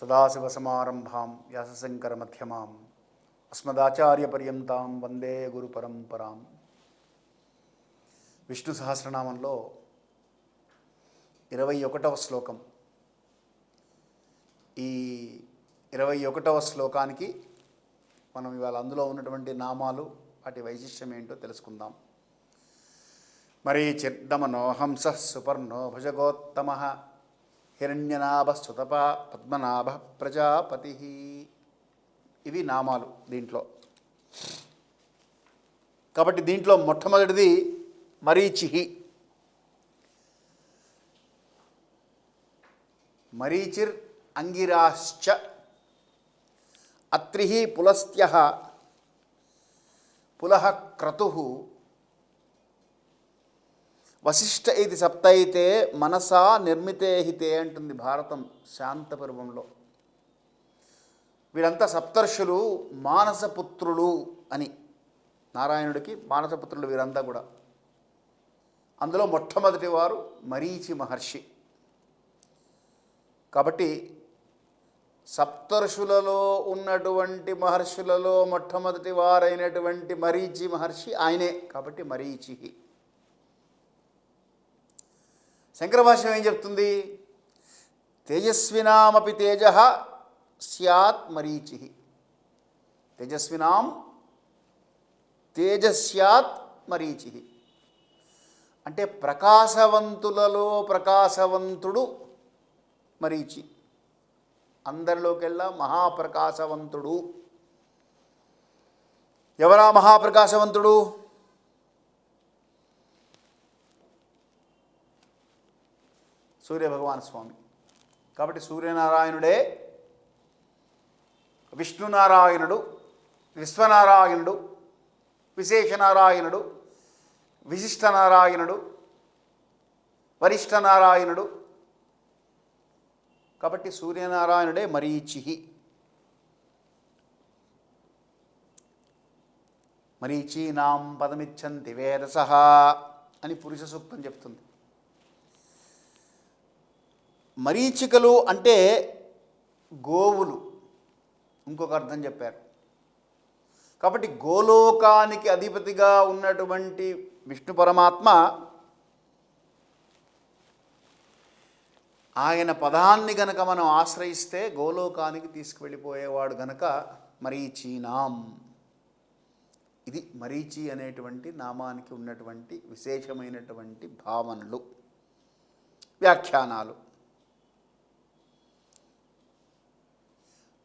సదాశివసమారంభాం వ్యాసశంకరమధ్యమాం అస్మదాచార్యపర్యంతాం వందే గురుపరంపరాం. విష్ణు సహస్రనామంలో 21వ శ్లోకం. ఈ 21వ శ్లోకానికి మనం ఇవాళ అందులో ఉన్నటువంటి నామాలు, వాటి వైశిష్ట్యం ఏంటో తెలుసుకుందాం. మరీచిర్దమనో హంస సుపర్ణో భుజగోత్తమ హిరణ్యనాభ సుతప పద్మనాభ ప్రజాపతి. ఇవి నామాలు దీంట్లో. కాబట్టి దీంట్లో మొట్టమొదటిది మరీచి. మరీచిర్ అంగిరాశ్చ అత్రి పులస్త్య పులః క్రతుః వశిష్ఠ ఇది సప్తైతే మనసా నిర్మితే హితే అంటుంది భారతం శాంతపర్వంలో. వీరంతా సప్తర్షులు, మానసపుత్రులు అని. నారాయణుడికి మానసపుత్రులు వీరంతా కూడా. అందులో మొట్టమొదటి వారు మరీచి మహర్షి. కాబట్టి సప్తర్షులలో ఉన్నటువంటి మహర్షులలో మొట్టమొదటి వారైనటువంటి మరీచి మహర్షి ఆయనే. కాబట్టి మరీచి. శంకర భాష్యం ఏం చెప్తుంది? తేజస్వినామపి తేజ స్యాత్ మరీచి. తేజస్వినాం తేజ స్యాత్ మరీచి అంటే ప్రకాశవంతులలో ప్రకాశవంతుడు మరీచి. అందరిలోకెల్లా మహాప్రకాశవంతుడు. ఎవరా మహాప్రకాశవంతుడు? సూర్యభగవాన్ స్వామి. కాబట్టి సూర్యనారాయణుడే విష్ణునారాయణుడు, విశ్వనారాయణుడు, విశేషనారాయణుడు, విశిష్టనారాయణుడు, వరిష్ఠనారాయణుడు. కాబట్టి సూర్యనారాయణుడే మరీచి. మరీచీనాం పదమిచ్చంతి వేదసః అని పురుష సూక్తం చెప్తుంది. మరీచికలు అంటే గోవులు, ఇంకొక అర్థం చెప్పారు. కాబట్టి గోలోకానికి అధిపతిగా ఉన్నటువంటి విష్ణు పరమాత్మ ఆయన పదాన్ని గనక మనం ఆశ్రయిస్తే గోలోకానికి తీసుకువెళ్ళిపోయేవాడు గనక మరీచీనాం. ఇది మరీచి అనేటువంటి నామానికి ఉన్నటువంటి విశేషమైనటువంటి భావనలు, వ్యాఖ్యానాలు.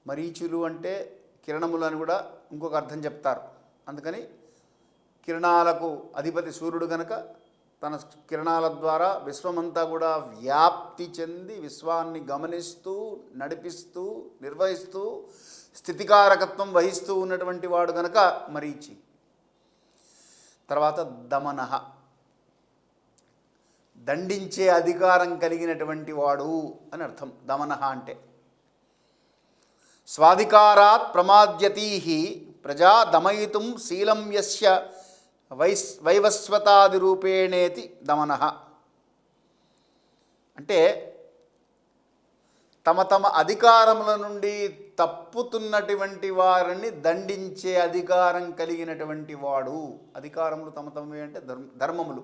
మరీచులు అంటే కిరణములు అని కూడా ఇంకొక అర్థం చెప్తారు. అందుకని కిరణాలకు అధిపతి సూర్యుడు గనక తన కిరణాల ద్వారా విశ్వమంతా కూడా వ్యాప్తి చెంది విశ్వాన్ని గమనిస్తూ, నడిపిస్తూ, నిర్వహిస్తూ, స్థితికారకత్వం వహిస్తూ ఉన్నటువంటి వాడు గనక మరీచి. తర్వాత దమనః, దండించే అధికారం కలిగినటువంటి వాడు అని అర్థం. దమనః అంటే స్వాధికారాత్ ప్రమాద్యతీ ప్రజా దమయితుం శీలం యస్య వైవస్వతాది రూపేణేతి దమనః. అంటే తమ తమ అధికారముల నుండి తప్పుతున్నటువంటి వారిని దండించే అధికారం కలిగినటువంటి వాడు. అధికారములు తమ తమవి అంటే ధర్మములు.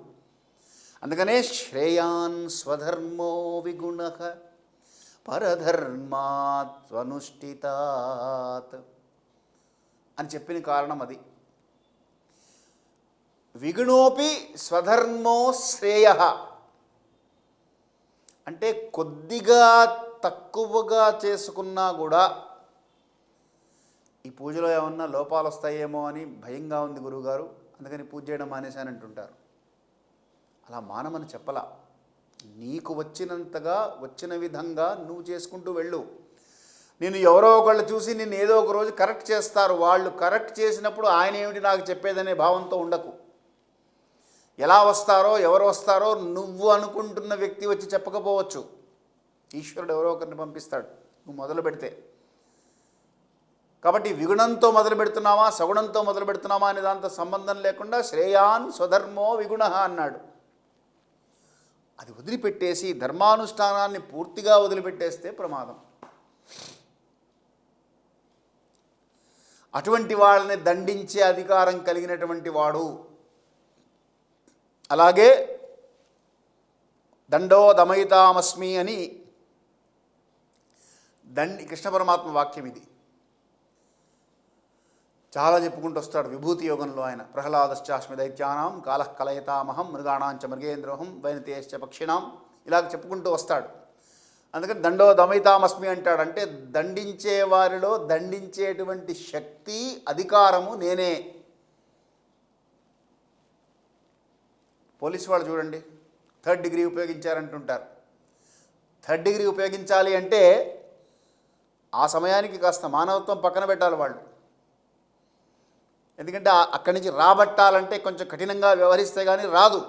అందుకనే శ్రేయాన్ స్వధర్మో విగుణః పరధర్మాత్వనుష్ఠితాత్ అని చెప్పిన కారణం అది. విగుణోపి స్వధర్మో శ్రేయః అంటే కొద్దిగా తక్కువగా చేసుకున్నా కూడా ఈ పూజలో ఏమన్నా లోపాలు వస్తాయేమో అని భయంగా ఉంది గురువుగారు, అందుకని పూజ చేయడం మానేశానంటుంటారు. అలా మానమని చెప్పలా. నీకు వచ్చినంతగా, వచ్చిన విధంగా నువ్వు చేసుకుంటూ వెళ్ళు. నేను ఎవరో ఒకళ్ళు చూసి నిన్ను ఏదో ఒక రోజు కరెక్ట్ చేస్తారు. వాళ్ళు కరెక్ట్ చేసినప్పుడు ఆయన ఏమిటి నాకు చెప్పేదనే భావంతో ఉండకు. ఎలా వస్తారో, ఎవరు వస్తారో నువ్వు అనుకుంటున్న వ్యక్తి వచ్చి చెప్పకపోవచ్చు. ఈశ్వరుడు ఎవరో ఒకరిని పంపిస్తాడు నువ్వు మొదలు పెడితే. కాబట్టి విగుణంతో మొదలు పెడుతున్నావా, సగుణంతో మొదలు పెడుతున్నావా అనే దాంతో సంబంధం లేకుండా శ్రేయాన్ స్వధర్మో విగుణః అన్నాడు. అది వదిలిపెట్టేసి ధర్మానుష్ఠానాన్ని పూర్తిగా వదిలిపెట్టేస్తే ప్రమాదం. అటువంటి వాళ్ళని దండించే అధికారం కలిగినటువంటి వాడు. అలాగే దండో దమయితామస్మి అని కృష్ణ పరమాత్మ వాక్యం ఇది. చాలా చెప్పుకుంటూ వస్తాడు విభూతి యోగంలో ఆయన. ప్రహ్లాదశ్చాస్మి దైత్యానాం కాలః కలయతామహం మృగాణాంచ మృగేంద్రోహం వైనతేశ్చ పక్షిణాం ఇలాగ చెప్పుకుంటూ వస్తాడు. అందుకని దండో దమయితామస్మి అంటాడు. అంటే దండించే వారిలో దండించేటువంటి శక్తి అధికారము నేనే. పోలీసు వాళ్ళు చూడండి, 3rd డిగ్రీ ఉపయోగించారంటుంటారు. 3rd డిగ్రీ ఉపయోగించాలి అంటే ఆ సమయానికి కాస్త మానవత్వం పక్కన పెట్టాలి వాళ్ళు. ఎందుకంటే అక్కడి నుంచి రాబట్టాలంటే కొంచెం కఠినంగా వ్యవహరిస్తే కానీ రాదు.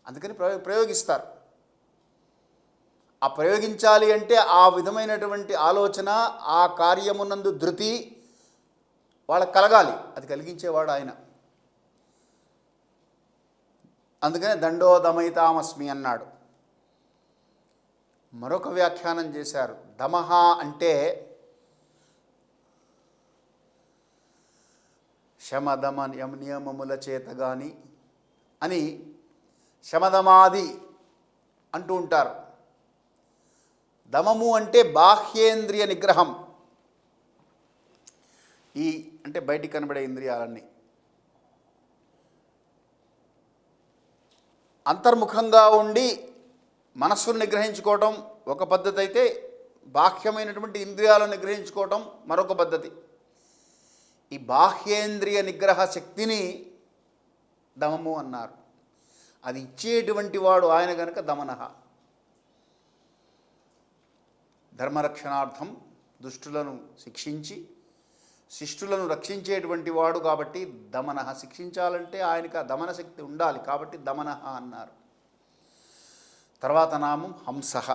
అందుకని ప్రయోగిస్తారు. ఆ ప్రయోగించాలి అంటే ఆ విధమైనటువంటి ఆలోచన, ఆ కార్యమునందు ధృతి వాళ్ళకి కలగాలి. అది కలిగించేవాడు ఆయన. అందుకనే దండో దమయితామస్మి అన్నాడు. మరొక వ్యాఖ్యానం చేశారు. దమహ అంటే శమదమ నియమముల చేత గాని అని శమదమాది అంటూ ఉంటారు. దమము అంటే బాహ్యేంద్రియ నిగ్రహం. ఈ అంటే బయటికి కనబడే ఇంద్రియాలన్నీ అంతర్ముఖంగా ఉండి మనస్సును నిగ్రహించుకోవటం ఒక పద్ధతి అయితే, బాహ్యమైనటువంటి ఇంద్రియాలను నిగ్రహించుకోవటం మరొక పద్ధతి. ఈ బాహ్యేంద్రియ నిగ్రహ శక్తిని దమము అన్నారు. అది ఇచ్చేటువంటి వాడు ఆయన కనుక దమనః. ధర్మరక్షణార్థం దుష్టులను శిక్షించి శిష్టులను రక్షించేటువంటి వాడు కాబట్టి దమనః. శిక్షించాలంటే ఆయనకు ఆ దమన శక్తి ఉండాలి కాబట్టి దమనః అన్నారు. తర్వాత నామం హంసః.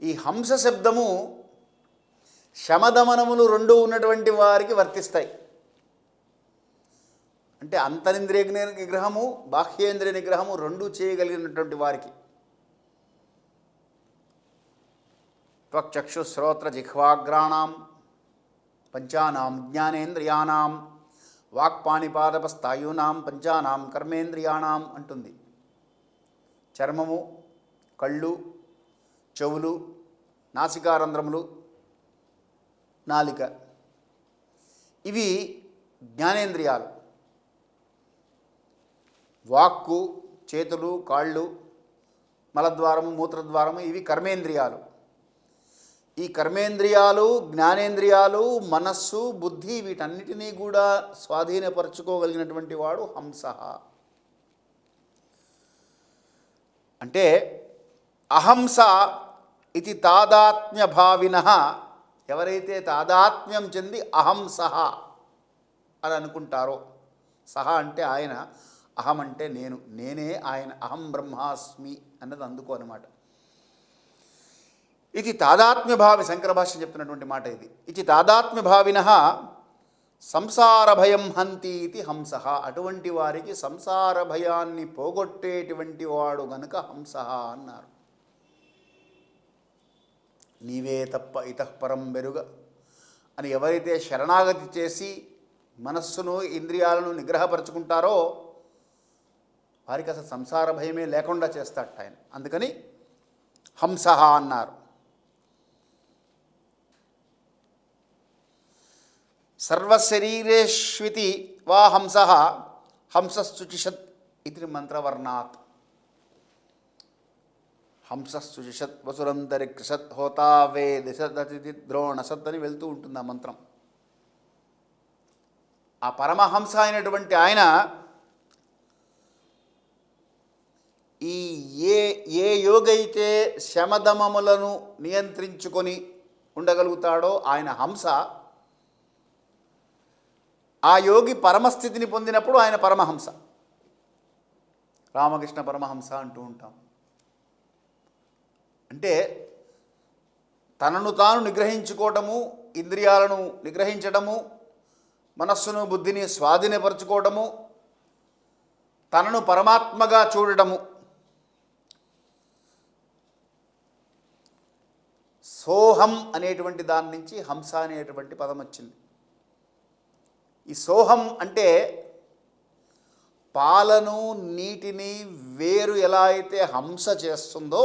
ఈ హంస శబ్దము శమదమనములు రెండు ఉన్నటువంటి వారికి వర్తిస్తాయి. అంటే అంతరింద్రియ నిగ్రహము, బాహ్యేంద్రియ నిగ్రహము రెండూ చేయగలిగినటువంటి వారికి. త్వక్చక్షుశ్రోత్ర జిహ్వాగ్రాణాం పంచానాం జ్ఞానేంద్రియాణాం వాక్పాణిపాదపస్థాయూనాం పంచానాం కర్మేంద్రియాణాం అంటుంది. చర్మము, కళ్ళు, చెవులు, నాసికారంధ్రములు, నాలిక ఇవి జ్ఞానేంద్రియాలు. వాక్కు, చేతులు, కాళ్ళు, మలద్వారము, మూత్రద్వారము ఇవి కర్మేంద్రియాలు. ఈ కర్మేంద్రియాలు, జ్ఞానేంద్రియాలు, మనస్సు, బుద్ధి వీటన్నిటినీ కూడా స్వాధీనపరచుకోగలిగినటువంటి వాడు హంసః. అంటే అహంస ఇది తాదాత్మ్య భావినః. ఎవరైతే తాదాత్మ్యం చెంది అహంసః అని అనుకుంటారో, సహ అంటే ఆయన, అహం అంటే నేను, నేనే ఆయన, అహం బ్రహ్మాస్మి అన్నది అందుకో అనమాట. ఇది తాదాత్మ్య భావి, శంకర భాష్యం చెప్తున్నటువంటి మాట ఇది. ఇది తాదాత్మ్య భావినః సంసార భయం హంతి ఇది హంసః. అటువంటి వారికి సంసార భయాన్ని పోగొట్టేటువంటి వాడు గనుక హంసః అన్నారు. నీవే తప్ప ఇతఃపరం బెరుగ అని ఎవరైతే శరణాగతి చేసి మనస్సును, ఇంద్రియాలను నిగ్రహపరుచుకుంటారో వారికి అసలు సంసార భయమే లేకుండా చేస్తాడు ఆయన. అందుకని హంసః అన్నారు. సర్వశరీరేష్వితి వా హంసః హంసశ్చుచిషత్ ఇది మంత్రవర్ణాత్. హంసశ్చుచిషత్ వసురంతరిక్షత్ హోతా వే దిశతి ద్రోణసత్ అని వెళ్తూ ఉంటుంది ఆ మంత్రం. ఆ పరమహంస అయినటువంటి ఆయన ఈ ఏ యోగైతే శమదమములను నియంత్రించుకొని ఉండగలుగుతాడో ఆయన హంస. ఆ యోగి పరమస్థితిని పొందినప్పుడు ఆయన పరమహంస. రామకృష్ణ పరమహంస అంటూ ఉంటాం. అంటే తనను తాను నిగ్రహించుకోవటము, ఇంద్రియాలను నిగ్రహించడము, మనస్సును, బుద్ధిని స్వాధీనపరచుకోవడము, తనను పరమాత్మగా చూడడము, సోహం అనేటువంటి దాని నుంచి హంస అనేటువంటి పదం వచ్చింది. ఈ సోహం అంటే పాలను నీటిని వేరు ఎలా అయితే హంస చేస్తుందో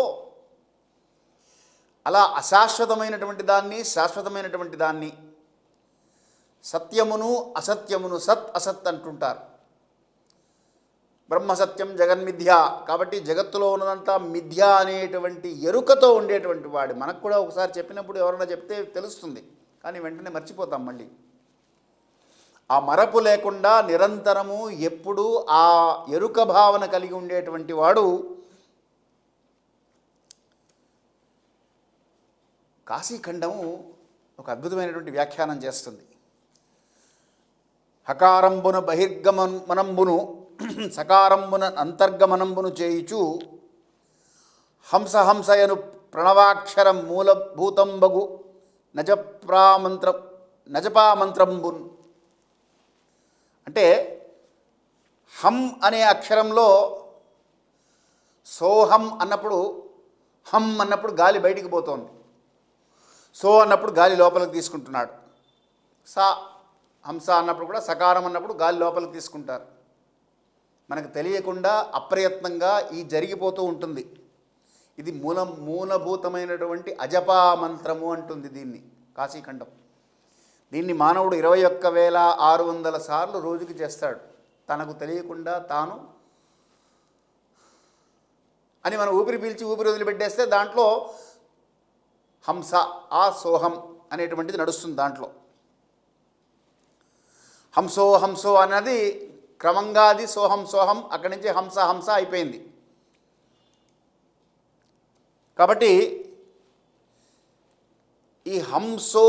అలా అశాశ్వతమైనటువంటి దాన్ని శాశ్వతమైనటువంటి దాన్ని, సత్యమును అసత్యమును సత్ అసత్ అంటుంటారు. బ్రహ్మసత్యం జగన్మిథ్య. కాబట్టి జగత్తులో ఉన్నదంతా మిథ్య అనేటువంటి ఎరుకతో ఉండేటువంటి వాడు. మనకు కూడా ఒకసారి చెప్పినప్పుడు ఎవరైనా చెప్తే తెలుస్తుంది, కానీ వెంటనే మర్చిపోతాం మళ్ళీ. ఆ మరపు లేకుండా నిరంతరము ఎప్పుడూ ఆ ఎరుక భావన కలిగి ఉండేటువంటి వాడు కాశీఖండము ఒక అద్భుతమైనటువంటి వ్యాఖ్యానం చేస్తుంది. హకారంబున బహిర్గమనంబును సకారంబున అంతర్గమనంబును చేయుచు హంసహంసయను ప్రణవాక్షరం మూలభూతంబగు నజపామంత్రంబున్. అంటే హం అనే అక్షరంలో సోహం అన్నప్పుడు, హం అన్నప్పుడు గాలి బయటికి పోతోంది, సో అన్నప్పుడు గాలి లోపలికి తీసుకుంటున్నాడు, సా హంస అన్నప్పుడు కూడా సకారం అన్నప్పుడు గాలి లోపలికి తీసుకుంటారు. మనకు తెలియకుండా అప్రయత్నంగా ఈ జరిగిపోతూ ఉంటుంది. ఇది మూలభూతమైనటువంటి అజపా మంత్రము అంటుంది దీన్ని కాశీఖండం. దీన్ని మానవుడు 21,600 సార్లు రోజుకి చేస్తాడు, తనకు తెలియకుండా తాను అని. మనం ఊపిరి పీల్చి ఊపిరి వదిలిపెట్టేస్తే దాంట్లో హంస, ఆ సోహం అనేటువంటిది నడుస్తుంది. దాంట్లో హంసో హంసో అన్నది క్రమంగా అది సోహం సోహం, అక్కడి నుంచి హంస హంస అయిపోయింది. కాబట్టి ఈ హంసో,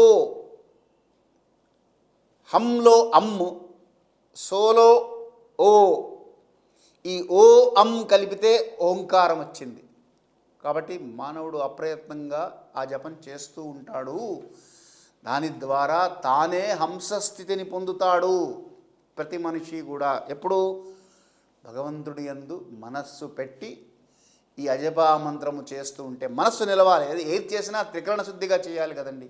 హంలో అమ్ము, సోలో ఓ, ఈ ఓ అమ్ కలిపితే ఓంకారం వచ్చింది. కాబట్టి మానవుడు అప్రయత్నంగా ఆ జపం చేస్తూ ఉంటాడు. దాని ద్వారా తానే హంసస్థితిని పొందుతాడు. ప్రతి మనిషి కూడా ఎప్పుడు భగవంతుడి యందు మనస్సు పెట్టి ఈ అజపా మంత్రము చేస్తూ ఉంటే మనస్సు నిలవాలి. ఏది చేసినా త్రికరణ శుద్ధిగా చేయాలి కదండి.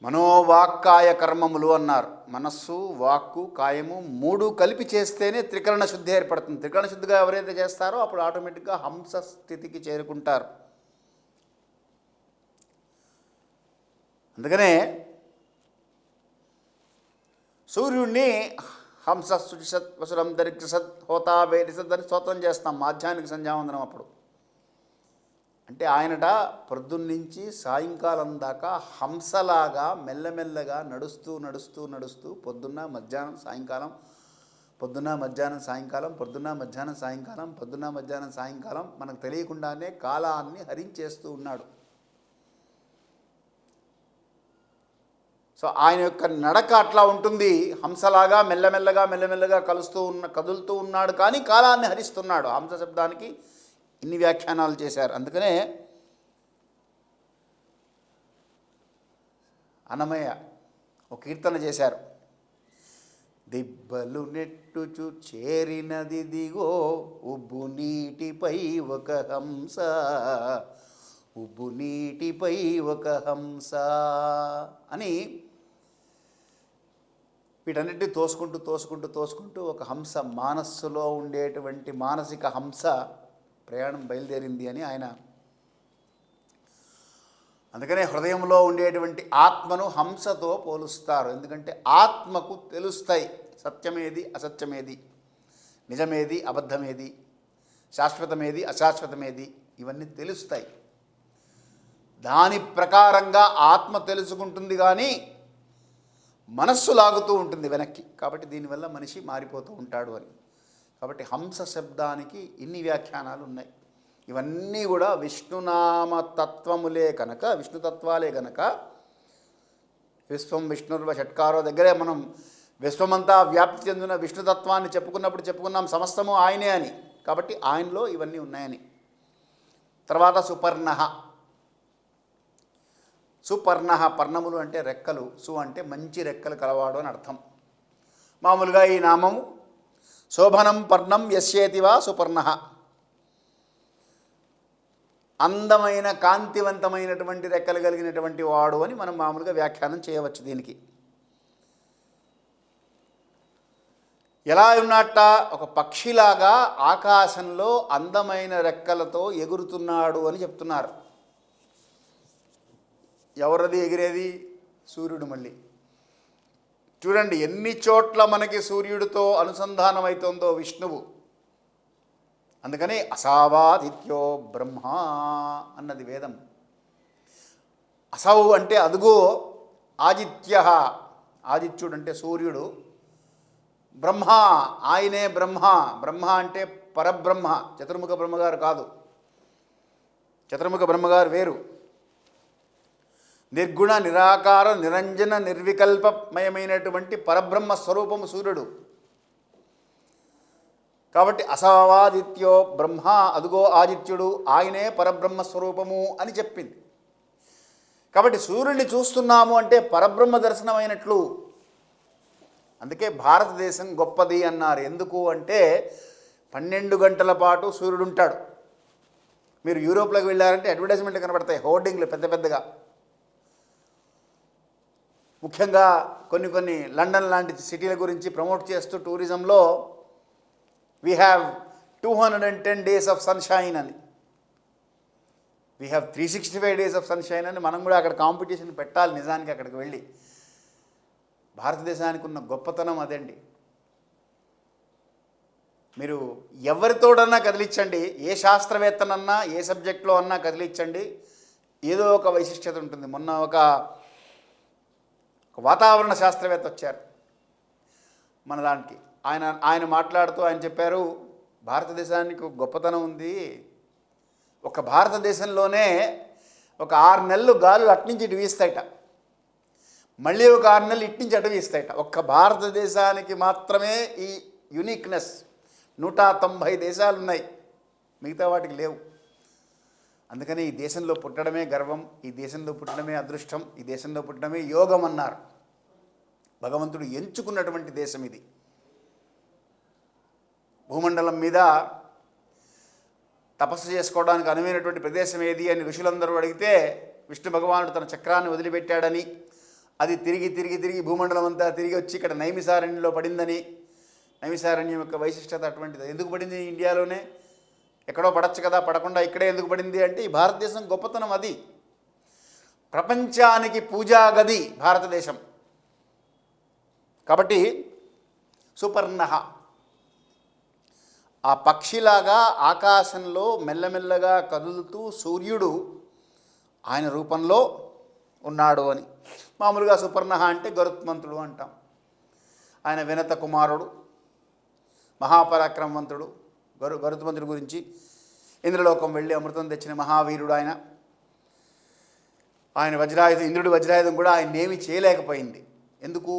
మనోవాక్కాయ కర్మములు అన్నారు. మనస్సు, వాక్కు, కాయము 3 కలిపి చేస్తేనే త్రికరణ శుద్ధి ఏర్పడుతుంది. త్రికరణ శుద్ధిగా ఎవరైతే చేస్తారో అప్పుడు ఆటోమేటిక్గా హంస స్థితికి చేరుకుంటారు. అందుకనే సూర్యుడిని హంస శుచిసత్ వసురం దరిక్షసత్ హోతా వేరిసత్ అని స్తోత్రం చేస్తాం మాధ్యాహ్నిక సంధ్యావందనం అప్పుడు. అంటే ఆయనట పొద్దున్నుంచి సాయంకాలం దాకా హంసలాగా మెల్లమెల్లగా నడుస్తూ నడుస్తూ నడుస్తూ పొద్దున్న మధ్యాహ్నం సాయంకాలం, పొద్దున్న మధ్యాహ్నం సాయంకాలం, పొద్దున్న మధ్యాహ్నం సాయంకాలం, పొద్దున్న మధ్యాహ్నం సాయంకాలం మనకు తెలియకుండానే కాలాన్ని హరించేస్తూ ఉన్నాడు. సో ఆయన యొక్క నడక అట్లా ఉంటుంది. హంసలాగా మెల్లమెల్లగా మెల్లమెల్లగా కదులుతూ ఉన్నాడు, కానీ కాలాన్ని హరిస్తున్నాడు. హంస శబ్దానికి ఇన్ని వ్యాఖ్యానాలు చేశారు. అందుకనే అన్నమయ్య ఒక కీర్తన చేశారు. దిబ్బలు నెట్టుచు చేరినది దిగో ఉబ్బు నీటిపై ఒక హంస, ఉబ్బు నీటిపై ఒక హంస అని వీటన్నిటిని తోసుకుంటూ తోసుకుంటూ తోసుకుంటూ ఒక హంస మానస్సులో ఉండేటువంటి మానసిక హంస ప్రయాణం బయలుదేరింది అని ఆయన. అందుకనే హృదయంలో ఉండేటువంటి ఆత్మను హంసతో పోలుస్తారు. ఎందుకంటే ఆత్మకు తెలుస్తాయి సత్యమేది అసత్యమేది, నిజమేది అబద్ధమేది, శాశ్వతమేది అశాశ్వతమేది, ఇవన్నీ తెలుస్తాయి. దాని ప్రకారంగా ఆత్మ తెలుసుకుంటుంది, కానీ మనస్సు లాగుతూ ఉంటుంది వెనక్కి. కాబట్టి దీనివల్ల మనిషి మారిపోతూ ఉంటాడు అని. కాబట్టి హంస శబ్దానికి ఇన్ని వ్యాఖ్యానాలు ఉన్నాయి. ఇవన్నీ కూడా విష్ణునామ తత్వములే కనుక, విష్ణుతత్వాలే కనుక విశ్వం విష్ణుర్వ షట్కారో దగ్గరే మనం విశ్వమంతా వ్యాప్తి చెందిన విష్ణుతత్వాన్ని చెప్పుకున్నాం సమస్తము ఆయనే అని. కాబట్టి ఆయనలో ఇవన్నీ ఉన్నాయని. తర్వాత సుపర్ణః. సుపర్ణః, పర్ణములు అంటే రెక్కలు, సు అంటే మంచి రెక్కలు కలవాడు అని అర్థం. మామూలుగా ఈ నామము శోభనం పర్ణం యస్యేతివా సుపర్ణః. అందమైన కాంతివంతమైనటువంటి రెక్కలు కలిగినటువంటి వాడు అని మనం మామూలుగా వ్యాఖ్యానం చేయవచ్చు దీనికి. ఎలా ఉన్నట్ట? ఒక పక్షిలాగా ఆకాశంలో అందమైన రెక్కలతో ఎగురుతున్నాడు అని చెప్తున్నారు. ఎవరది ఎగిరేది? సూర్యుడు. మళ్ళీ చూడండి ఎన్ని చోట్ల మనకి సూర్యుడితో అనుసంధానం అవుతుందో విష్ణువు. అందుకని అసావాదిత్యో బ్రహ్మ అన్నది వేదం. అసౌ అంటే అదుగో ఆదిత్య, ఆదిత్యుడు అంటే సూర్యుడు, బ్రహ్మ ఆయనే బ్రహ్మ. బ్రహ్మ అంటే పరబ్రహ్మ, చతుర్ముఖ బ్రహ్మగారు కాదు. చతుర్ముఖ బ్రహ్మగారు వేరు. నిర్గుణ నిరాకార నిరంజన నిర్వికల్పమయమైనటువంటి పరబ్రహ్మ స్వరూపము సూర్యుడు. కాబట్టి అసవాదిత్యో బ్రహ్మ, అదుగో ఆదిత్యుడు, ఆయనే పరబ్రహ్మ స్వరూపము అని చెప్పింది. కాబట్టి సూర్యుడిని చూస్తున్నాము అంటే పరబ్రహ్మ దర్శనమైనట్లు. అందుకే భారతదేశం గొప్పది అన్నారు. ఎందుకు అంటే 12 గంటల పాటు సూర్యుడు ఉంటాడు. మీరు యూరోప్లోకి వెళ్ళారంటే అడ్వర్టైజ్మెంట్లు కనబడతాయి, హోర్డింగ్లు పెద్ద పెద్దగా. ముఖ్యంగా కొన్ని లండన్ లాంటి సిటీల గురించి ప్రమోట్ చేస్తూ టూరిజంలో we have 210 days of sunshine అని, we have 365 days of sunshine అని మనం కూడా అక్కడ కాంపిటీషన్ పెట్టాలి. నిజానికి అక్కడికి వెళ్ళి భారతదేశానికి ఉన్న గొప్పతనం అదండి. మీరు ఎవరితోడన్నా కదిలించండి, ఏ శాస్త్రవేత్తనన్నా ఏ సబ్జెక్ట్లో అన్నా కదిలించండి, ఏదో ఒక వైశిష్ట్యత ఉంటుంది. మొన్న ఒక వాతావరణ శాస్త్రవేత్త వచ్చారు మన దానికి. ఆయన మాట్లాడుతూ ఆయన చెప్పారు, భారతదేశానికి గొప్పతనం ఉంది. ఒక భారతదేశంలోనే ఒక 6 నెలలు గాలులు అట్నుంచి ఇటు వీస్తాయట, మళ్ళీ ఒక 6 నెలలు ఇట్నుంచి అటు వీస్తాయట. ఒక్క భారతదేశానికి మాత్రమే ఈ యునిక్నెస్. 190 దేశాలు ఉన్నాయి, మిగతా వాటికి లేవు. అందుకని ఈ దేశంలో పుట్టడమే గర్వం, ఈ దేశంలో పుట్టడమే అదృష్టం, ఈ దేశంలో పుట్టడమే యోగం అన్నారు. భగవంతుడు ఎంచుకున్నటువంటి దేశం ఇది. భూమండలం మీద తపస్సు చేసుకోవడానికి అనువైనటువంటి ప్రదేశం ఏది అని ఋషులందరూ అడిగితే విష్ణు భగవానుడు తన చక్రాన్ని వదిలిపెట్టాడని, అది తిరిగి తిరిగి తిరిగి భూమండలం అంతా తిరిగి వచ్చి ఇక్కడ నైమిసారణ్యంలో పడిందని. నైమిసారణ్యం యొక్క వైశిష్టత అటువంటిది. ఎందుకు పడింది ఇండియాలోనే? ఎక్కడో పడచ్చు కదా, పడకుండా ఇక్కడే ఎందుకు పడింది అంటే ఈ భారతదేశం గొప్పతనం అది. ప్రపంచానికి పూజా గది భారతదేశం. కాబట్టి సుపర్ణ, ఆ పక్షిలాగా ఆకాశంలో మెల్లమెల్లగా కదులుతూ సూర్యుడు ఆయన రూపంలో ఉన్నాడు అని. మామూలుగా సుపర్ణ అంటే గరుత్మంతుడు అంటాం. ఆయన వినత కుమారుడు, మహాపరాక్రమవంతుడు. గరుత్మంతుడి గురించి ఇంద్రలోకం వెళ్ళి అమృతం తెచ్చిన మహావీరుడు ఆయన. వజ్రాయుధం, ఇంద్రుడి వజ్రాయుధం కూడా ఆయన ఏమీ చేయలేకపోయింది. ఎందుకు?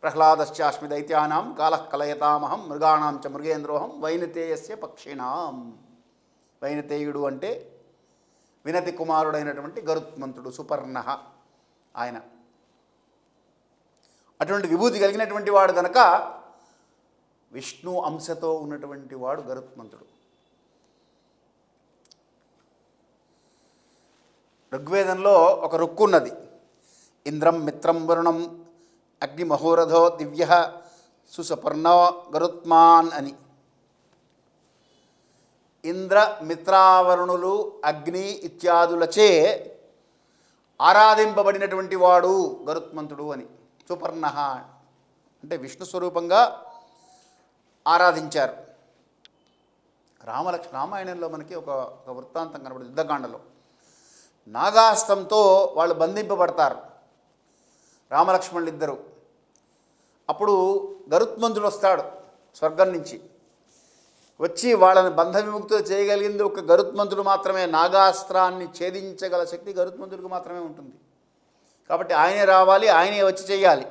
ప్రహ్లాదశ్చాస్మి దైత్యానాం కాలః కలయతామహం మృగాణాం చ మృగేంద్రోహం వైనతేయస్య పక్షిణాం. వైనతేయుడు అంటే వినతి కుమారుడైనటువంటి గరుత్మంతుడు, సుపర్ణ ఆయన. అటువంటి విభూతి కలిగినటువంటి వాడు గనక విష్ణు అంశతో ఉన్నటువంటి వాడు గరుత్మంతుడు. ఋగ్వేదంలో ఒక రుక్కు ఉన్నది, ఇంద్రం మిత్రం వరుణం అగ్నిమహోరథో దివ్య సుసపర్ణ గరుత్మాన్ అని. ఇంద్ర మిత్రావరుణులు అగ్ని ఇత్యాదులచే ఆరాధింపబడినటువంటి వాడు గరుత్మంతుడు అని. సుపర్ణ అంటే విష్ణు స్వరూపంగా ఆరాధించారు. రామాయణంలో మనకి ఒక వృత్తాంతం కనబడుతుంది. యుద్ధకాండలో నాగాస్త్రంతో వాళ్ళు బంధింపబడతారు రామలక్ష్మణులు ఇద్దరు. అప్పుడు గరుత్మంతుడు వస్తాడు స్వర్గం నుంచి. వచ్చి వాళ్ళని బంధ విముక్తులు చేయగలిగింది ఒక గరుత్మంతుడు మాత్రమే. నాగాస్త్రాన్ని ఛేదించగల శక్తి గరుత్మంతుడికి మాత్రమే ఉంటుంది. కాబట్టి ఆయనే రావాలి, ఆయనే వచ్చి చేయాలి.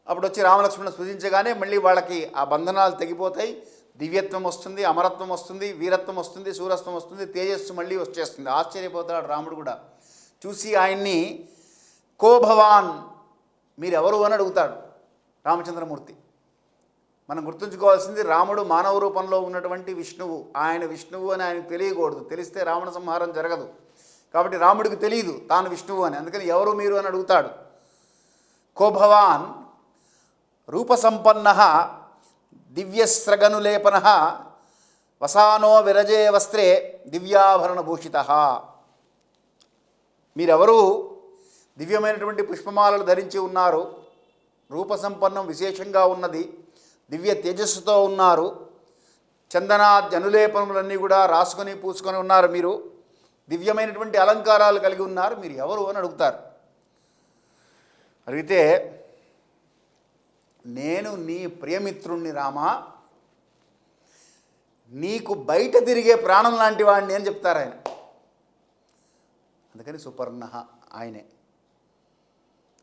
అప్పుడు వచ్చి రామలక్ష్మణుని సృజించగానే మళ్ళీ వాళ్ళకి ఆ బంధనాలు తెగిపోతాయి. దివ్యత్వం వస్తుంది, అమరత్వం వస్తుంది, వీరత్వం వస్తుంది, శూరత్వం వస్తుంది, తేజస్సు మళ్ళీ వచ్చేస్తుంది. ఆశ్చర్యపోతాడు రాముడు కూడా. చూసి ఆయన్ని కో భవాన్, మీరెవరు అని అడుగుతాడు రామచంద్రమూర్తి. మనం గుర్తుంచుకోవాల్సింది రాముడు మానవ రూపంలో ఉన్నటువంటి విష్ణువు. ఆయన విష్ణువు అని ఆయనకు తెలియకూడదు. తెలిస్తే రావణ సంహారం జరగదు. కాబట్టి రాముడికి తెలియదు తాను విష్ణువు అని. అందుకని ఎవరు మీరు అని అడుగుతాడు. కో భవాన్ రూపసంపన్న దివ్యస్రగనులేపన వసానో విరజే వస్త్రే దివ్యాభరణభూషిత. మీరెవరు దివ్యమైనటువంటి పుష్పమాలలు ధరించి ఉన్నారు, రూపసంపన్నం విశేషంగా ఉన్నది, దివ్య తేజస్సుతో ఉన్నారు, చందనాద్యనులేపనములన్నీ కూడా రాసుకొని పూసుకొని ఉన్నారు, మీరు దివ్యమైనటువంటి అలంకారాలు కలిగి ఉన్నారు, మీరు ఎవరు అని అడుగుతారు. అడిగితే నేను నీ ప్రియమిత్రుణ్ణి రామా, నీకు బయట తిరిగే ప్రాణం లాంటి వాడిని అని చెప్తారు ఆయన. అందుకని సుపర్ణ ఆయనే.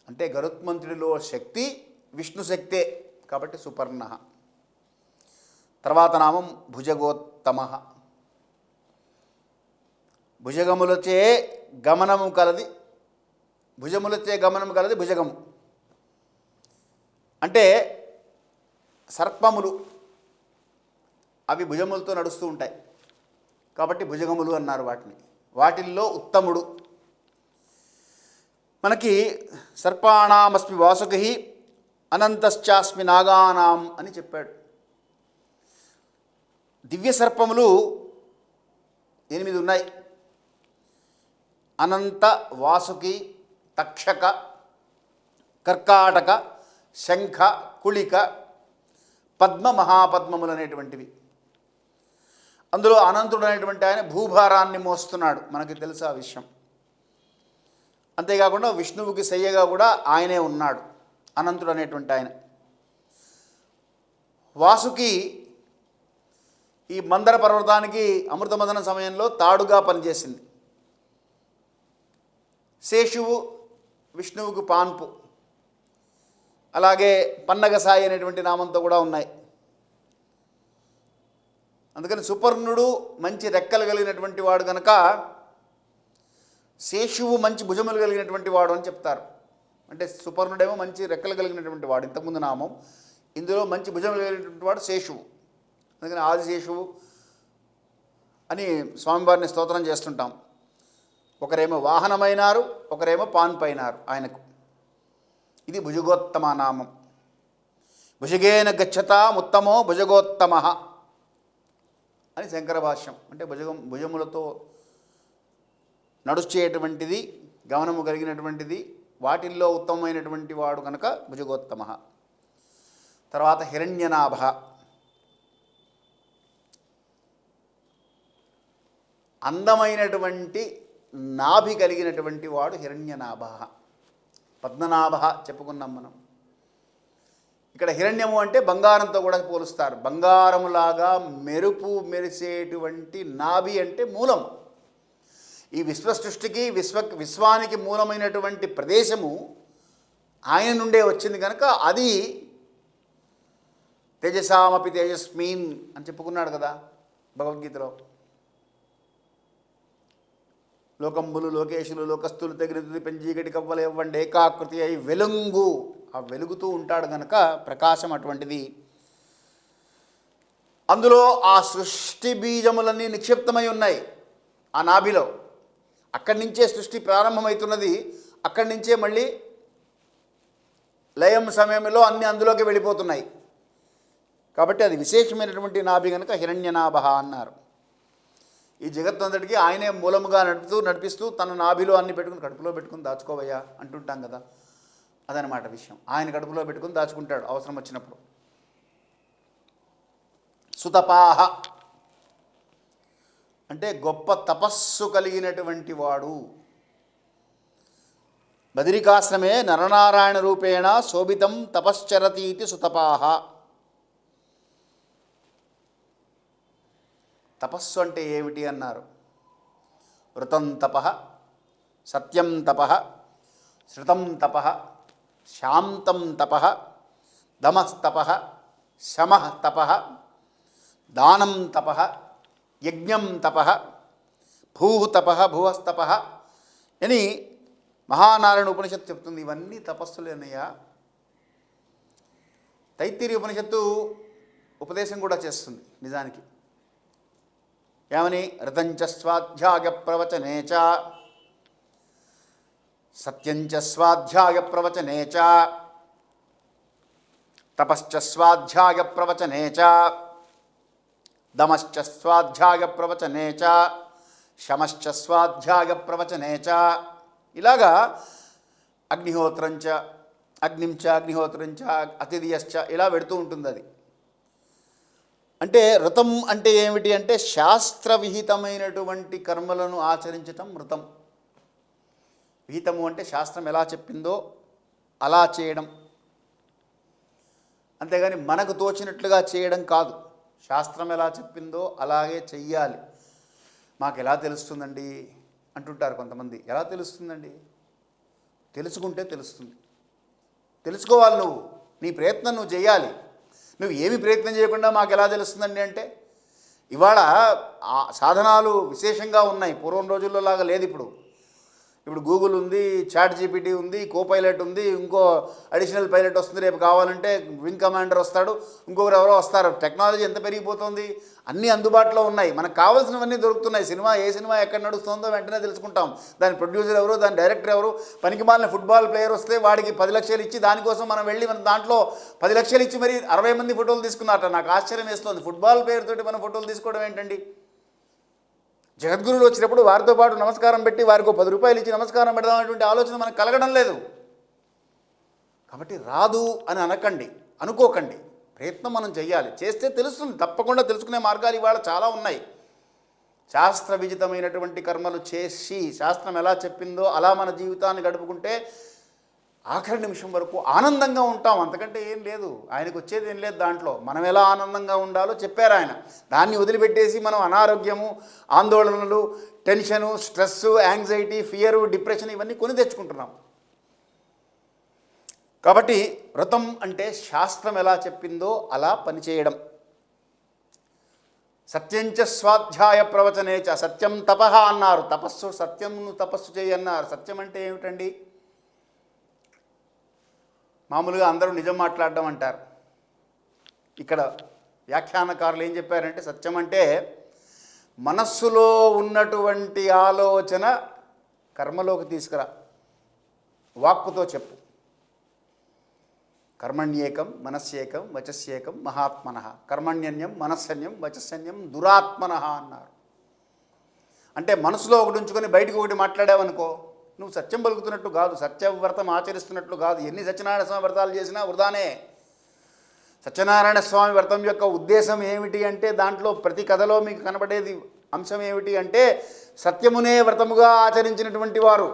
అంటే గరుత్మంతుడిలో శక్తి విష్ణు శక్తే కాబట్టి సుపర్ణ. తర్వాత నామం భుజగోత్తమ. భుజగములచే గమనము కలది, భుజములచే గమనము కలది భుజగము. అంటే సర్పములు అవి భుజములతో నడుస్తూ ఉంటాయి కాబట్టి భుజగములు అన్నారు వాటిని. వాటిల్లో ఉత్తముడు మనకి సర్పాణామస్మి వాసుకి అనంతశ్చాస్మి నాగానాం అని చెప్పాడు. దివ్య సర్పములు 8 ఉన్నాయి. అనంత, వాసుకి, తక్షక, కర్కాటక, శంఖ, కుళిక, పద్మ, మహాపద్మములు అనేటువంటివి. అందులో అనంతుడు అనేటువంటి ఆయన భూభారాన్ని మోస్తున్నాడు, మనకి తెలుసు ఆ విషయం. అంతేకాకుండా విష్ణువుకి శయ్యగా కూడా ఆయనే ఉన్నాడు, అనంతుడు అనేటువంటి ఆయన. వాసుకి ఈ మందర పర్వతానికి అమృతమదన సమయంలో తాడుగా పనిచేసింది. శేషువు విష్ణువుకు పాన్పు, అలాగే పన్నగసాయి అనేటువంటి నామంతో కూడా ఉన్నాయి. అందుకని సుపర్ణుడు మంచి రెక్కలు కలిగినటువంటి వాడు కనుక శేషువు మంచి భుజములు కలిగినటువంటి వాడు అని చెప్తారు. అంటే సుపర్ణుడేమో మంచి రెక్కలు కలిగినటువంటి వాడు, ఇంతకుముందు నామం. ఇందులో మంచి భుజములు కలిగినటువంటి వాడు శేషువు. అందుకని ఆదిశేషువు అని స్వామివారిని స్తోత్రం చేస్తుంటాం. ఒకరేమో వాహనమైనారు, ఒకరేమో పాన్పైనారు ఆయనకు. ఇది భుజగోత్తమ నామం. భుజగేన గచ్చతాముత్తమో భుజగోత్తమ అని శంకర భాష్యం. అంటే భుజములతో నడుచేటువంటిది, గమనము కలిగినటువంటిది, వాటిల్లో ఉత్తమమైనటువంటి వాడు కనుక భుజగోత్తమ. తర్వాత హిరణ్యనాభ. అందమైనటువంటి నాభి కలిగినటువంటి వాడు హిరణ్యనాభ. పద్మనాభ చెప్పుకున్నాం మనం. ఇక్కడ హిరణ్యము అంటే బంగారంతో కూడా పోలుస్తారు. బంగారములాగా మెరుపు మెరిసేటువంటి నాభి అంటే మూలం. ఈ విశ్వసృష్టికి విశ్వానికి మూలమైనటువంటి ప్రదేశము ఆయన నుండే వచ్చింది కనుక అది తేజసామపి తేజస్మీన్ అని చెప్పుకున్నాడు కదా భగవద్గీతలో. లోకంబులు లోకేశులు లోకస్తులు తగినది పెంచీగటి కవ్వలు ఇవ్వండి ఏకాకృతి అయి వెలుంగు. ఆ వెలుగుతూ ఉంటాడు కనుక ప్రకాశం అటువంటిది. అందులో ఆ సృష్టి బీజములన్నీ నిక్షిప్తమై ఉన్నాయి ఆ నాభిలో. అక్కడి నుంచే సృష్టి ప్రారంభమవుతున్నది. అక్కడి నుంచే మళ్ళీ లయం సమయంలో అన్నీ అందులోకి వెళ్ళిపోతున్నాయి. కాబట్టి అది విశేషమైనటువంటి నాభి కనుక హిరణ్యనాభ అన్నారు. ఈ జగత్తంతటికి ఆయనే మూలముగా నడిపిస్తూ తన నాభిలో అన్ని పెట్టుకుని కడుపులో పెట్టుకుని దాచుకోవయ్యా అంటుంటాం కదా, అదనమాట విషయం. ఆయన కడుపులో పెట్టుకుని దాచుకుంటాడు అవసరం వచ్చినప్పుడు. సుతపాహ అంటే గొప్ప తపస్సు కలిగినటువంటి వాడు. బదరికాశ్రమే నరనారాయణ రూపేణ శోభితం తపశ్చరతీతి సుతపాహ. తపస్సు అంటే ఏమిటి అన్నారు. వృతం తపః, సత్యం తపః, శృతం తపః, శాంతం తపః, దమస్తపః, శమః తపః, దానం తపః, యజ్ఞం తపః, భూతపః, భువస్తపః అని మహానారాయణ ఉపనిషత్తు చెప్తుంది. ఇవన్నీ తపస్సులేనయ్యా. తైత్తిరీయ ఉపనిషత్తు ఉపదేశం కూడా చేస్తుంది నిజానికి. ఏమని? ఋతంచ స్వాధ్యాయ ప్రవచనే చ సత్యంచ స్వాధ్యాయ ప్రవచనే చ తపశ్చ స్వాధ్యాయ ప్రవచనే చ దమశ్చ స్వాధ్యాయ ప్రవచనే చ శమశ్చ స్వాధ్యాయ ప్రవచనే చ. ఇలాగా అగ్నిహోత్రంచ అగ్నించ అగ్నిహోత్రంచ అతిథియశ్చ ఇలా పెడుతూ ఉంటుంది అది. అంటే ఋతం అంటే ఏమిటి అంటే శాస్త్రవిహితమైనటువంటి కర్మలను ఆచరించటం ఋతం. విహితము అంటే శాస్త్రం ఎలా చెప్పిందో అలా చేయడం, అంతేగాని మనకు తోచినట్లుగా చేయడం కాదు. శాస్త్రం ఎలా చెప్పిందో అలాగే చెయ్యాలి. మాకు ఎలా తెలుస్తుందండి అంటుంటారు కొంతమంది. ఎలా తెలుస్తుందండి? తెలుసుకుంటే తెలుస్తుంది. తెలుసుకోవాలి. నువ్వు నీ ప్రయత్నం నువ్వు చేయాలి. నువ్వు ఏమి ప్రయత్నం చేయకుండా మాకు ఎలా తెలుస్తుందండి అంటే, ఇవాళ సాధనాలు విశేషంగా ఉన్నాయి. పూర్వం రోజుల్లో లాగా లేదు ఇప్పుడు. ఇప్పుడు గూగుల్ ఉంది, చాట్ జీపీటీ ఉంది, కోపైలట్ ఉంది, ఇంకో అడిషనల్ పైలట్ వస్తుంది. రేపు కావాలంటే వింగ్ కమాండర్ వస్తాడు, ఇంకొకరు ఎవరో వస్తారు. టెక్నాలజీ ఎంత పెరిగిపోతుంది, అన్నీ అందుబాటులో ఉన్నాయి. మనకు కావాల్సినవన్నీ దొరుకుతున్నాయి. ఏ సినిమా ఎక్కడ నడుస్తుందో వెంటనే తెలుసుకుంటాం. దాని ప్రొడ్యూసర్ ఎవరు, దాని డైరెక్టర్ ఎవరు. పనికిమాలిన ఫుట్బాల్ ప్లేయర్ వస్తే వాడికి 10 లక్షలు ఇచ్చి దానికోసం మనం వెళ్ళి మన దాంట్లో 10 లక్షలు ఇచ్చి మరి 60 మంది ఫోటోలు తీసుకున్నారట. నాకు ఆశ్చర్యం వేస్తుంది. ఫుట్బాల్ ప్లేయర్ తోటి మనం ఫోటోలు తీసుకోవడం ఏంటండి? జగద్గురువులు వచ్చినప్పుడు వారితో పాటు నమస్కారం పెట్టి వారికి 10 రూపాయలు ఇచ్చి నమస్కారం పెడదామనేటువంటి ఆలోచన మనకు కలగడం లేదు. కాబట్టి రాదు అని అనకండి, అనుకోకండి. ప్రయత్నం మనం చెయ్యాలి. చేస్తే తెలుస్తుంది. తప్పకుండా తెలుసుకునే మార్గాలు ఇవాళ చాలా ఉన్నాయి. శాస్త్ర విజితమైనటువంటి కర్మలు చేసి శాస్త్రం ఎలా చెప్పిందో అలా మన జీవితాన్ని గడుపుకుంటే ఆఖరి నిమిషం వరకు ఆనందంగా ఉంటాం. అంతకంటే ఏం లేదు. ఆయనకు వచ్చేది ఏం లేదు దాంట్లో. మనం ఎలా ఆనందంగా ఉండాలో చెప్పారు ఆయన. దాన్ని వదిలిపెట్టేసి మనం అనారోగ్యము, ఆందోళనలు, tension, stress, anxiety, fear, depression ఇవన్నీ కొని తెచ్చుకుంటున్నాం. కాబట్టి వ్రతం అంటే శాస్త్రం ఎలా చెప్పిందో అలా పనిచేయడం. సత్యంచ స్వాధ్యాయ ప్రవచనేచ. సత్యం తపః అన్నారు. తపస్సు, సత్యంను తపస్సు చేయన్నారు. సత్యం అంటే ఏమిటండి? మామూలుగా అందరూ నిజం మాట్లాడడం అంటారు. ఇక్కడ వ్యాఖ్యానకారులు ఏం చెప్పారంటే, సత్యం అంటే మనస్సులో ఉన్నటువంటి ఆలోచన కర్మలోకి తీసుకురా, వాక్కుతో చెప్పు. కర్మణ్యేకం మనస్యేకం వచస్యేకం మహాత్మనః. కర్మణ్యన్యం మనస్సన్యం వచస్సన్యం దురాత్మనః అన్నారు. అంటే మనసులో ఒకటి ఉంచుకొని బయటకు ఒకటి మాట్లాడావనుకో, నువ్వు సత్యం పలుకుతున్నట్టు కాదు, సత్యవ్రతం ఆచరిస్తున్నట్లు కాదు. ఎన్ని సత్యనారాయణ స్వామి వ్రతాలు చేసినా వృధానే. సత్యనారాయణ స్వామి వ్రతం యొక్క ఉద్దేశం ఏమిటి అంటే, దాంట్లో ప్రతి కథలో మీకు కనబడేది అంశం ఏమిటి అంటే, సత్యమునే వ్రతముగా ఆచరించినటువంటి వారు.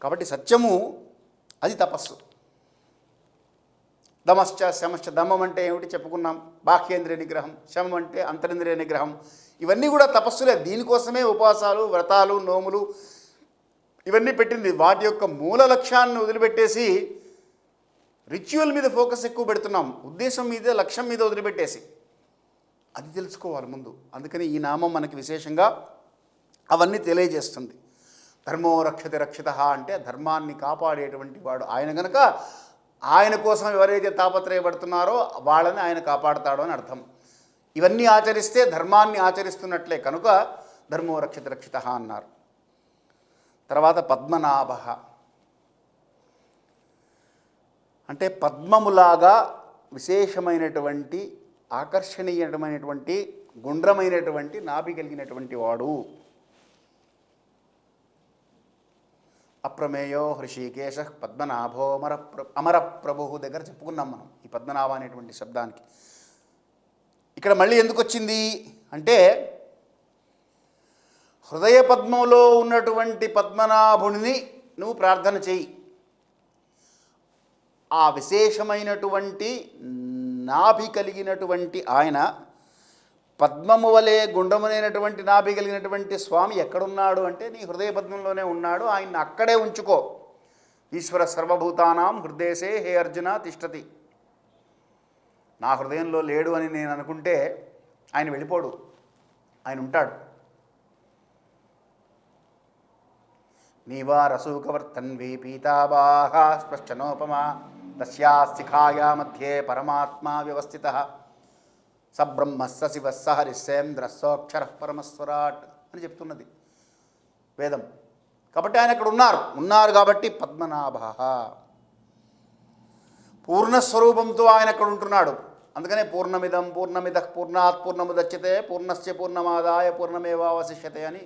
కాబట్టి సత్యము అది తపస్సు. దమశ్చ శమశ్చ. దమం అంటే ఏమిటి చెప్పుకున్నాం, బాహ్యేంద్రియ నిగ్రహం. శమం అంటే అంతరింద్రియ నిగ్రహం. ఇవన్నీ కూడా తపస్సులే. దీనికోసమే ఉపవాసాలు, వ్రతాలు, నోములు ఇవన్నీ పెట్టింది. వాటి యొక్క మూల లక్ష్యాన్ని వదిలిపెట్టేసి రిచువల్ మీద ఫోకస్ ఎక్కువ పెడుతున్నాం. ఉద్దేశం మీద, లక్ష్యం మీద వదిలిపెట్టేసి. అది తెలుసుకోవాలి ముందు. అందుకని ఈ నామం మనకి విశేషంగా అవన్నీ తెలియజేస్తుంది. ధర్మో రక్షతి రక్షిత అంటే ధర్మాన్ని కాపాడేటువంటి వాడు ఆయన. కనుక ఆయన కోసం ఎవరైతే తాపత్రయపడుతున్నారో వాళ్ళని ఆయన కాపాడుతాడో అని అర్థం. ఇవన్నీ ఆచరిస్తే ధర్మాన్ని ఆచరిస్తున్నట్లే. కనుక ధర్మో రక్షతి రక్షిత అన్నారు. తర్వాత పద్మనాభ అంటే పద్మములాగా విశేషమైనటువంటి, ఆకర్షణీయమైనటువంటి, గుండ్రమైనటువంటి నాభి కలిగినటువంటి వాడు. అప్రమేయో హృషికేశ పద్మనాభో అమర ప్రభు దగ్గర చెప్పుకున్నాం మనం ఈ పద్మనాభ అనేటువంటి శబ్దానికి. ఇక్కడ మళ్ళీ ఎందుకు వచ్చింది అంటే, హృదయ పద్మంలో ఉన్నటువంటి పద్మనాభుని నువ్వు ప్రార్థన చెయ్యి. ఆ విశేషమైనటువంటి నాభి కలిగినటువంటి ఆయన, పద్మము వలె గుండమునైనటువంటి నాభి కలిగినటువంటి స్వామి ఎక్కడున్నాడు అంటే నీ హృదయ పద్మంలోనే ఉన్నాడు. ఆయన్ని అక్కడే ఉంచుకో. ఈశ్వర సర్వభూతానాం హృదయసే హే అర్జున తిష్టతి. నా హృదయంలో లేడు అని నేను అనుకుంటే ఆయన వెళ్ళిపోడు, ఆయన ఉంటాడు. నీవా రసూకవర్తన్వి పీతావాహ స్పష్టనోపమా తస్యా శిఖాయా మధ్యే పరమాత్మా వ్యవస్థిత స బ్రహ్మ స శివ స హరిశ్చేంద్ర సోక్షర పరమస్వరాట్ అని చెప్తున్నది వేదం. కాబట్టి ఆయన అక్కడ ఉన్నారు కాబట్టి పద్మనాభ పూర్ణస్వరూపంతో ఆయన అక్కడ ఉంటున్నాడు. అందుకనే పూర్ణమిదం పూర్ణమిద పూర్ణాత్ పూర్ణముదచ్యతే పూర్ణస్య పూర్ణమాదాయ పూర్ణమేవావశిష్యతే అని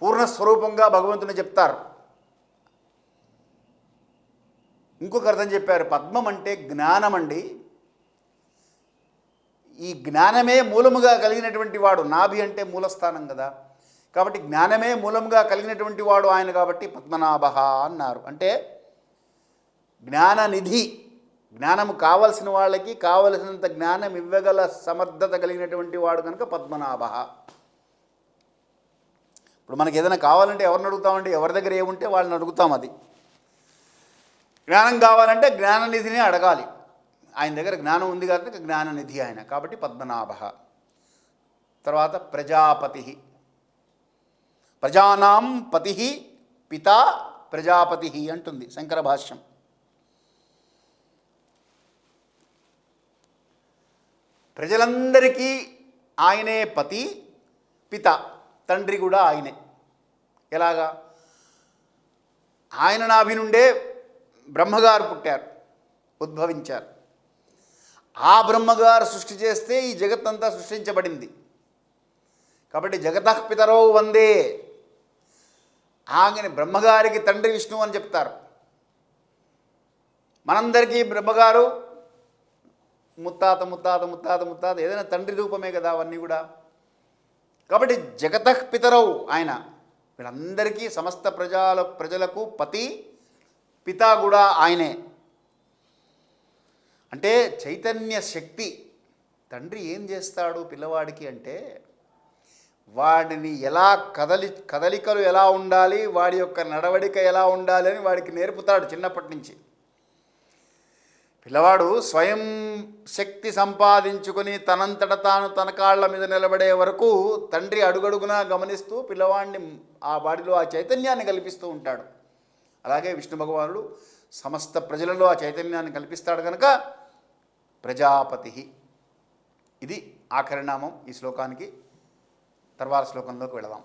పూర్ణస్వరూపంగా భగవంతుని చెప్తారు. ఇంకొక అర్థం చెప్పారు, పద్మం అంటే జ్ఞానం అండి. ఈ జ్ఞానమే మూలముగా కలిగినటువంటి వాడు. నాభి అంటే మూలస్థానం కదా, కాబట్టి జ్ఞానమే మూలముగా కలిగినటువంటి వాడు ఆయన కాబట్టి పద్మనాభ అన్నారు. అంటే జ్ఞాననిధి, జ్ఞానము కావలసిన వాళ్ళకి కావలసినంత జ్ఞానం ఇవ్వగల సమర్థత కలిగినటువంటి వాడు కనుక పద్మనాభ. ఇప్పుడు మనకి ఏదైనా కావాలంటే ఎవరిని అడుగుతామండి? ఎవరి దగ్గర ఏముంటే వాళ్ళని అడుగుతాం. అది జ్ఞానం కావాలంటే జ్ఞాననిధిని అడగాలి. ఆయన దగ్గర జ్ఞానం ఉంది కాబట్టి జ్ఞాననిధి ఆయన, కాబట్టి పద్మనాభ. తర్వాత ప్రజాపతి, ప్రజానాం పతి పిత ప్రజాపతి అంటుంది శంకర భాష్యం. ప్రజలందరికీ ఆయనే పతి, పిత, తండ్రి కూడా ఆయనే. ఎలాగా? ఆయన నాభి నుండే బ్రహ్మగారు పుట్టారు, ఉద్భవించారు. ఆ బ్రహ్మగారు సృష్టి చేస్తే ఈ జగత్తంతా సృష్టించబడింది. కాబట్టి జగతః పితరౌ వందే. ఆయన బ్రహ్మగారికి తండ్రి విష్ణువు అని చెప్తారు. మనందరికీ బ్రహ్మగారు ముత్తాత ముత్తాత ముత్తాత ముత్తాత ఏదైనా తండ్రి రూపమే కదా అవన్నీ కూడా. కాబట్టి జగతః పితరౌ ఆయన వీళ్ళందరికీ సమస్త ప్రజలకు పతి, పిత కూడా ఆయనే. అంటే చైతన్య శక్తి. తండ్రి ఏం చేస్తాడు పిల్లవాడికి అంటే వాడిని ఎలా కదలికలు ఎలా ఉండాలి, వాడి యొక్క నడవడిక ఎలా ఉండాలి అని వాడికి నేర్పుతాడు చిన్నప్పటి నుంచి. పిల్లవాడు స్వయం శక్తి సంపాదించుకొని తనంతట తాను తన కాళ్ళ మీద నిలబడే వరకు తండ్రి అడుగడుగునా గమనిస్తూ పిల్లవాడిని ఆ వాడిలో ఆ చైతన్యాన్ని కల్పిస్తూ ఉంటాడు. అలాగే విష్ణు భగవానుడు సమస్త ప్రజలలో ఆ చైతన్యాన్ని కల్పిస్తాడు కనుక ప్రజాపతి. ఇది ఆఖరి నామం ఈ శ్లోకానికి. తర్వాత శ్లోకంలోకి వెళదాం.